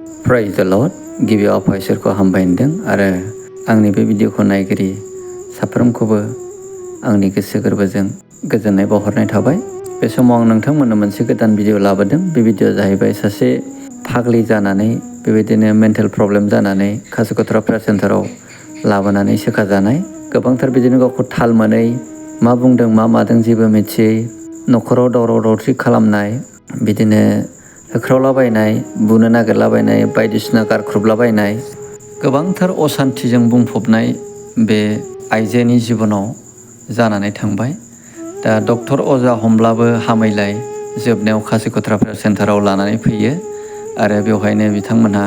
Praise the Lord, गिबियाव आफा इसोरखौ हामबायदों आरो आंनि बे भिडिअखौ नायगिरि साफ्रोमखौबो आंनि गोसो गोरबोजों गोजोननाय बावहरनाय थाबाय। बे समाव आं नोंथांमोननो मोनसे गोदान भिडिअ लाबोदों। बे भिडिअ जाहैबाय सासे फाग्लि जानानै बेबायदिनो मेन्टेल प्रब्लेम जानानै खासिकत्रा प्रेयार सेन्टाराव लाबोनानै सोखाजानाय, गोबांथार बिदिनो गावखौ थाल मोनै, मा बुंदों मा मादों जेबो मिथियै, न'खराव दावराव दावसि खालामनाय, बिदिनो होख्रावलाबायनाय, बुनो नागिरलाबायनाय, बायदिसिना गारख्रुबलाबायनाय, गोबांथार असान्थिजों बुंफबनाय बे आइजोनि जिबनाव जानानै थांबाय। दा डक्टर अजा हमब्लाबो हामैलाय जोबनायाव खासिकत्रा प्रेयार सेन्टाराव लानानै फैयो आरो बेवहायनो बिथांमोनहा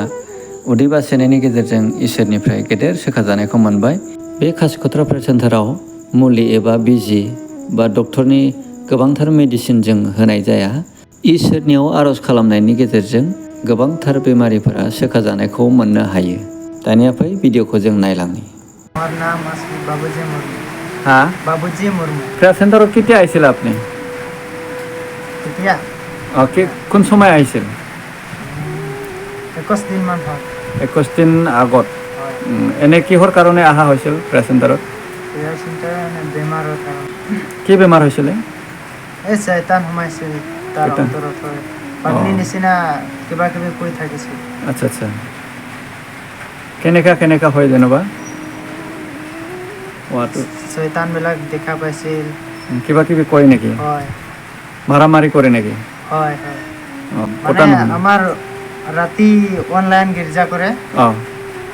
उदै बासिनायनि गेजेरजों इसोरनिफ्राय गेदेर सोखाजानायखौ मोनबाय। बे खासिकत्रा प्रेयार सेन्टाराव मुलि एबा बिजि बा डक्टरनि गोबांथार मेडिसिनजों होनाय जाया। इसोरनियाव आर'ज खालामनायनि गेजेरजों गोबांथार बेमारिफोरा सोखाजानायखौ मोननो हायो। दानिया फै भिडिअखौ जों नायलांनि। हमारा नाम असली बाबूजी मुर्मू। हाँ, बाबूजी मुर्मू। प्रेयार सेन्टाराव केতিয়া आइছিল আপনি? কেতিয়া কোন সময় আহিছিল? 21 দিন মান হ'ল। 21 দিন আগত। হয়। এনে কিহৰ কাৰণে অহা হৈছিল প্ৰেয়াৰ চেণ্টাৰত? প্ৰেয়াৰ চেণ্টাৰ বেমাৰৰ কাৰণে। কি বেমাৰ হৈছিলে? এই শয়তান সোমাইছিল তাৰ শয়তান? অন্তৰত হয়। পাগলী নিচিনা কিবা কিবি কৈ থাকিছিল। আচ্ছা আচ্ছা। কেনেকা হয় যেনিবা? শয়তানবিলাক দেখা পাইছিল। কিবা কিবি কয় নেকি? হয়। মাৰামাৰি কৰে নেকি? হয় হয়। কথা মানে নহয়। আমাৰ ৰাতি অনলাইন গীৰ্জা কৰে।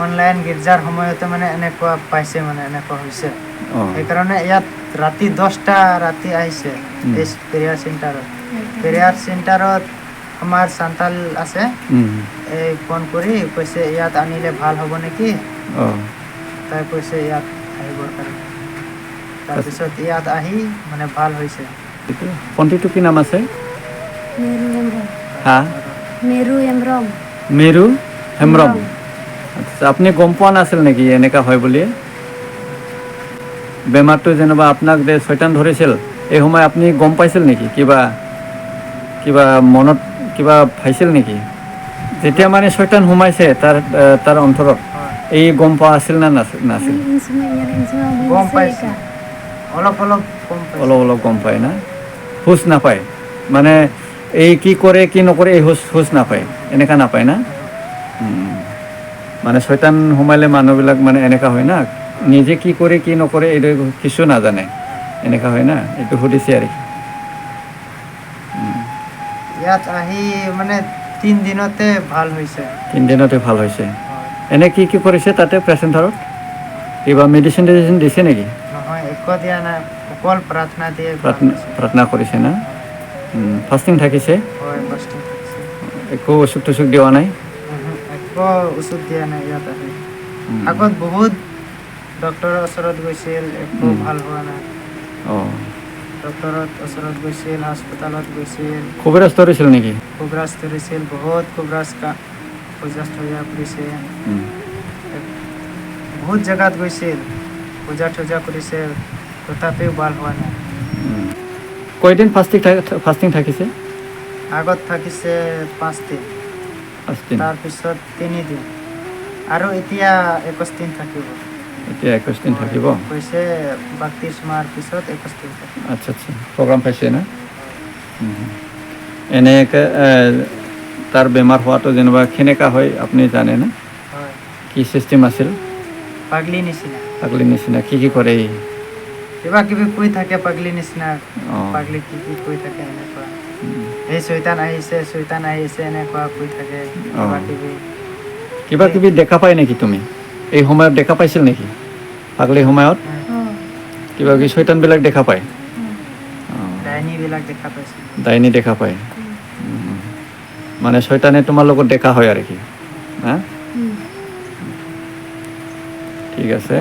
অনলাইন গীৰ্জাৰ সময়তে মানে এনেকুৱা পাইছে, মানে এনেকুৱা হৈছে। সেইকাৰণে ইয়াত ৰাতি 10টা ৰাতি আহিছে এই প্ৰেয়াৰ চেণ্টাৰত। প্ৰেয়াৰ চেণ্টাৰত আমাৰ চান্তাল আছে, এই ফোন কৰি কৈছে ইয়াত আনিলে ভাল হ'ব নেকি? তাই কৈছে ইয়াত আহিবৰ কাৰণে। তাৰপিছত ইয়াত আহি মানে ভাল হৈছে। ভণ্টিটো কি নাম আছে? মেৰু হেমব্ৰম। হা? মেৰু হেমব্ৰম। মেৰু হেমব্ৰম। আচ্ছা, আপুনি গম পোৱা নাছিল নেকি এনেকা হয় বুলি? বেমাৰটো যেনিবা আপোনাক যে শয়তান ধৰিছিল, এই সময় আপুনি গম পাইছিল নেকি? কিবা মনত কিবা পাইছিল নেকি? যেতিয়া মানে শয়তান সোমাইছে তাৰ অন্তৰত, এই গম পোৱা আছিল না নাছিল? গম পাইছে। অলপ অলপ গম পাইছে। অলপ গম পায় না? হুঁচ নাপায় মানে এই কি কৰে কি নকৰে এই হুঁচ নাপায়, এনেকা নাপায় না? মানে শয়তান সোমাইলে মানুহবিলাক মানে এনেকা হয় না, নিজে কি কৰে কি নকৰে এইটো কিছু নাজানে, এনেকা হয় না? এইটো সুধিছে আৰু কি। ইয়াত আহি মানে 3 দিনতে ভাল হৈছে। 3 দিনতে ভাল হৈছে। এনে কি কৰিছে তাতে প্ৰেয়াৰ চেণ্টাৰত? কিবা মেডিচিন দিছে নেকি? নহয়, একো দিয়া নাই, অকল প্ৰাৰ্থনা দিয়ে। প্ৰাৰ্থনা কৰিছে না? ফাষ্টিং থাকিছে? হয়, ফাষ্টিং থাকিছে। একো ওষুধ টুষুধ দিয়া নাই? একো ওষুধ দিয়া নাই ইয়াত আহি। আগত বহুত ডক্টৰৰ ওচৰত গৈছিল, একো ভাল হোৱা নাই। ডক্টৰৰ ওচৰত গৈছিল, হাস্পতালত গৈছিল। কবিৰাজ ধৰিছিল নেকি? কবিৰাজ ধৰিছিল, বহুত কবিৰাজ কৰিছে। বহুত জেগাত গৈছিল, পূজা কৰিছে, তথাপিও ভাল হোৱা নাই। কয়দিন ফাষ্টিং থাকিছে? আগত থাকিছে 5 দিন, তাৰপিছত 3 দিন, আৰু এতিয়া 21 দিন থাকিব। এতিয়া 21 দিন থাকিব? কৈছে বাপ্তিস্মাৰ পিছত 21 দিন থাকিব। আচ্ছা আচ্ছা, প্ৰগ্ৰাম পাইছে না? এনেকৈ তাৰ বেমাৰ হোৱাটো যেনিবা কেনেকা হয় আপুনি জানে না? হয়। কি চিষ্টেম আছিল? পাগলি নিচিনা। পাগলি নিচিনা কি কৰে? কিবা কিবি কৈ থাকে পাগলি নিচিনা। পাগলি কি কৈ থাকে এনেকুৱা। এই শয়তান আহিছে এনেকুৱা কৈ থাকে কিবা কিবি দেখা পায় নেকি তুমি? এই সময়ত দেখা পাইছিল নেকি? পাগলি সময়ত কিবা কিবি শয়তানবিলাক দেখা পায়? ডাইনীবিলাক দেখা পাইছিল। ডাইনী দেখা পায়? মানে শয়তানে তোমাৰ লগত দেখা হয় আৰু কি? হা? ঠিক আছে।